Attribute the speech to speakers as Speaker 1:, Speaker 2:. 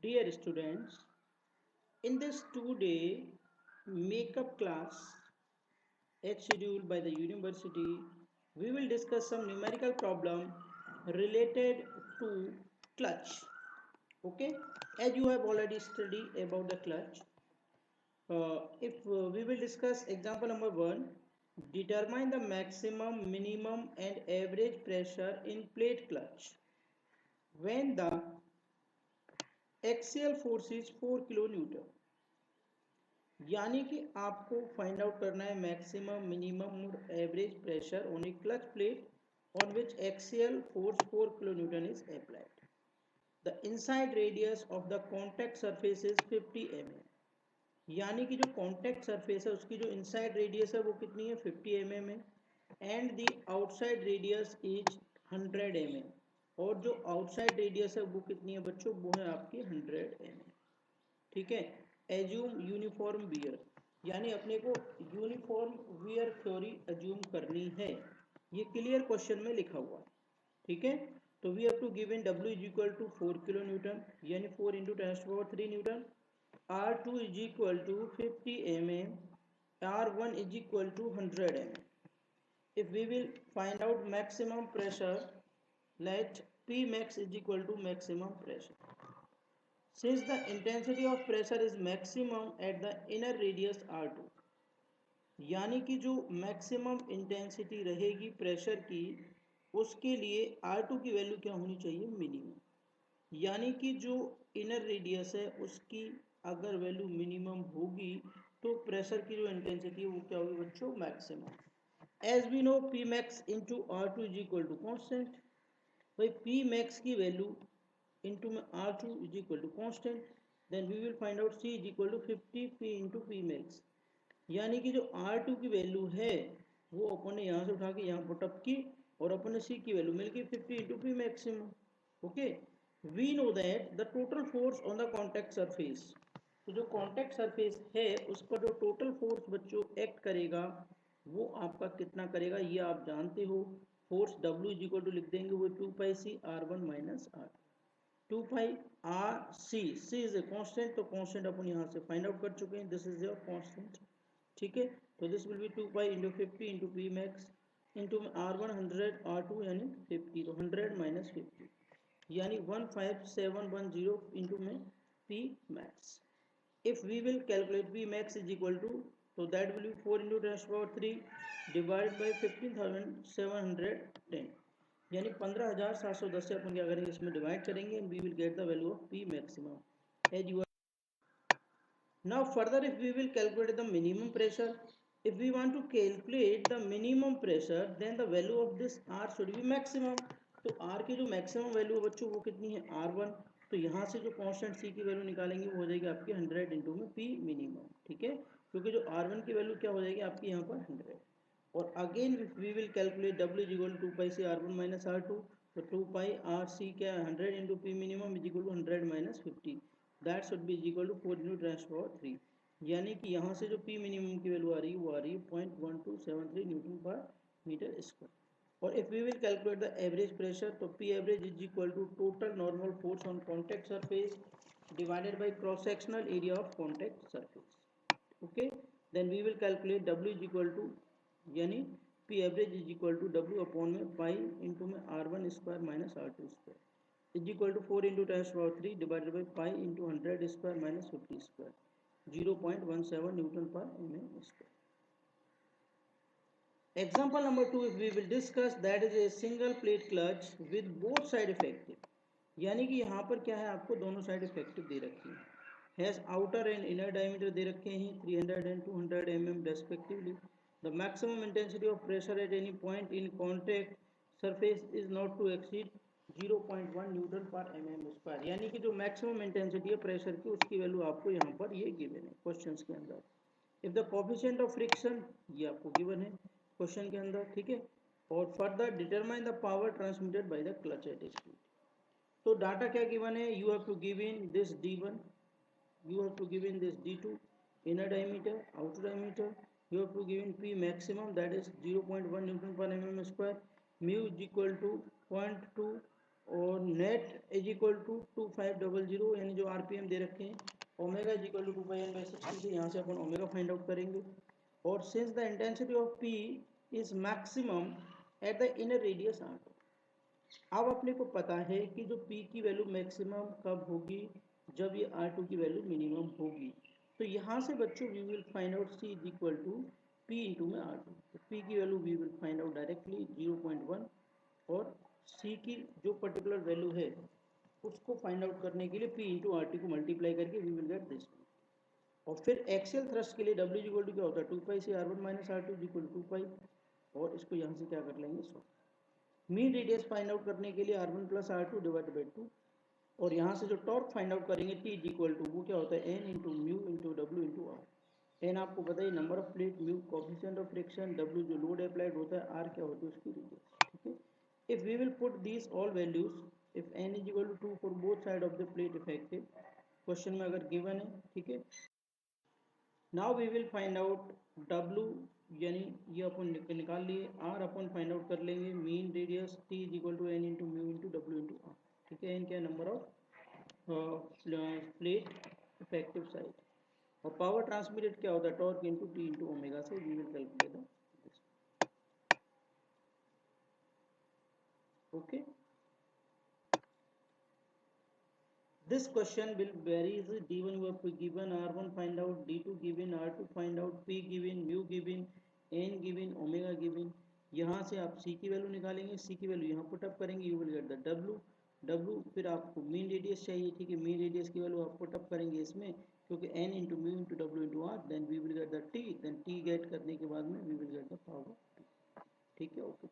Speaker 1: Dear students, in this 2-day makeup class as scheduled by the university, we will discuss some numerical problem related to clutch. Okay, as you have already studied about the clutch, if we will discuss example number 1, determine the maximum, minimum and average pressure in plate clutch when the axial force is 4 kilonewton. यानी कि आपको find out करना है maximum minimum और average pressure on A clutch plate on which axial force 4 kilonewton is applied. The inside radius of the contact surface is 50 mm. यानी कि जो contact surface है उसकी जो इनसाइड रेडियस है वो कितनी है 50 mm है and the outside radius is 100 mm. और जो आउटसाइड रेडियस है वो कितनी है बच्चों, वो है आपकी 100 mm. ठीक है. एज्यूम यूनिफॉर्म वियर, यानी अपने को यूनिफॉर्म वियर थ्योरी एज्यूम करनी है. ये क्लियर क्वेश्चन में लिखा हुआ है. ठीक है. तो we have to give in W is equal to 4 kilo newton यानी 4 into 10⁻³ newton. R2 is equal to 50 mm. R1 is equal to 100 mm. if we will find out maximum pressure, let P max is equal to maximum pressure. Since the intensity of pressure is maximum at the inner radius R2, यानी कि जो maximum intensity रहेगी pressure की उसके लिए R2 की value क्या होनी चाहिए, मिनिमम. यानी कि जो इनर रेडियस है उसकी अगर वैल्यू मिनिमम होगी तो प्रेशर की जो इंटेंसिटी है वो क्या होगी बच्चों, maximum. As we know P max into R2 is equal to constant. भाई P max की value into R2 is equal to constant, then we will find out C is equal to 50 P into P max. यानी कि जो R2 की value है वो अपन ने यहाँ से उठा के यहाँ पुटअप की और अपन ने C की वैल्यू मिल गई 50 into P maximum. Okay. We know that the total force on the contact surface, तो जो कॉन्टैक्ट सरफेस है उस पर जो टोटल फोर्स बच्चों एक्ट करेगा वो आपका कितना करेगा ये आप जानते हो. Force W is equal to लिख देंगे वो 2πc R1 minus R2. 2 R C, C is a constant, तो कांस्टेंट अपन यहाँ से फाइंड आउट कर चुके हैं. This is your constant. ठीक है. तो this will be 2 into 50 into P max into R1 100 R2 यानी 50, तो 100 माइनस 50 यानी 15710 इंटू में P max. If we will calculate P max is equal to, तो that will be 4 into 10⁻³ divide by 15,710 यानी 15,710 से अपन क्या करेंगे इसमें डिवाइड करेंगे and we will get the value of P maximum as you. Now further if we will calculate the minimum pressure, if we want to calculate the minimum pressure then the value of this R should be maximum. तो R की जो maximum value है बच्चों वो कितनी है R1. तो यहाँ से जो कांस्टेंट C की वैल्यू निकालेंगे वो हो जाएगी आपकी 100 इंटू में P मिनिमम. ठीक है. क्योंकि जो R1 की वैल्यू क्या हो जाएगी आपकी यहाँ पर 100. और again we will calculate W is equal to 2 से R1 माइनस R2. तो 2 आर सी क्या है 100 into P minimum is equal to 100 minus 50. That should be is equal to 4 into 10⁻³. यानी कि यहाँ से जो पी मिनिमम की वैल्यू आ रही है वो आ रही है 0.1273 न्यूटन पर मीटर स्क्वायर. और if we will calculate the average pressure, तो P average is equal to total normal force on contact surface divided by cross sectional area of contact surface. Okay. Then we will calculate W is equal to यानी P average is equal to W upon में pi into में R1 square minus R2 square is equal to 4 into 10⁻³ divided by pi into 100 square minus 50 square 0.17 newton per mm square. Example number 2 if we will discuss, that is a single plate clutch with both side effective. यानी कि यहाँ पर क्या है आपको दोनों side effective दे रखी है. Has outer and inner diameter दे रखे हैं 300 and 200 mm respectively. The maximum intensity of pressure at any point in contact surface is not to exceed 0.1 newton per mm square. यानी कि जो मैक्सिमम इंटेंसिटी है प्रेशर की उसकी वैल्यू आपको यहाँ पर ये गिवन है क्वेश्चन के अंदर. If the coefficient of friction ये आपको गिवन है क्वेश्चन के अंदर. ठीक है. और further determine the power transmitted by the clutch at speed. तो डाटा क्या गिवन है, you have to give in this D1, you have to give in this D2 inner diameter, outer diameter. You have to give in P maximum, that is 0.1 Newton per mm square. Mu is equal to 0.2 और net is equal to 2500 यानी जो RPM दे रखे हैं, omega is equal to 2πn/60 से यहाँ से upon omega find out करेंगे। और since the intensity of P is maximum at the inner radius R2, अब अपने को पता है कि जो P की वैल्यू मैक्सिमम कब होगी, जब ये R2 की वैल्यू मिनिमम होगी। तो यहाँ से बच्चों we will find out C is equal to P into में R2। तो P की value we will find out directly 0.1 और C की जो पर्टिकुलर वैल्यू है उसको फाइंड आउट करने के लिए P इंटू RT को मल्टीप्लाई करके वी विल गेट दिस। और फिर एक्सियल थ्रस्ट के लिए W इक्वल टू क्या होता है 2 से R1 minus R2 equal to 2 और इसको यहाँ से क्या कर लेंगे so mean radius find out करने के लिए R1 plus R2 divide by 2 और यहाँ से जो टॉर्क फाइंड आउट करेंगे T इज इक्वल टू वो क्या होता है N into mu into W into R. N आपको पता है number of plate, mu coefficient of friction, W जो लोड अप्लाइड होता है, आर क्या होती है उसकी रेडियस। ठीक है, if we will put these all values, if N is equal to 2 for both side of the plate effective, question में अगर गिवन है। ठीक है, now we will find out W यानी ये अपन निकाल लिए, आर अपन फाइंड आउट कर लेंगे mean radius, T is equal to N into mu into W into R. ठीक है, एन क्या number of plate effective side और पावर ट्रांसमिटेड क्या होता है torque into T into omega से we will calculate the okay. This question will vary easily. D1 you have given, R1 find out, D2 given, R2 find out, P given, mu given, N given, omega given। यहाँ से आप C की value निकालेंगे, C की value यहाँ put up करेंगे, you will get the W। W फिर आपको मीन रेडियस चाहिए। ठीक है, मीन रेडियस की वैल्यू आप पुट अप करेंगे इसमें, क्योंकि N into mu into W into R, then we will get the T, then T get करने के बाद में we will get the power. ठीक है, ओके।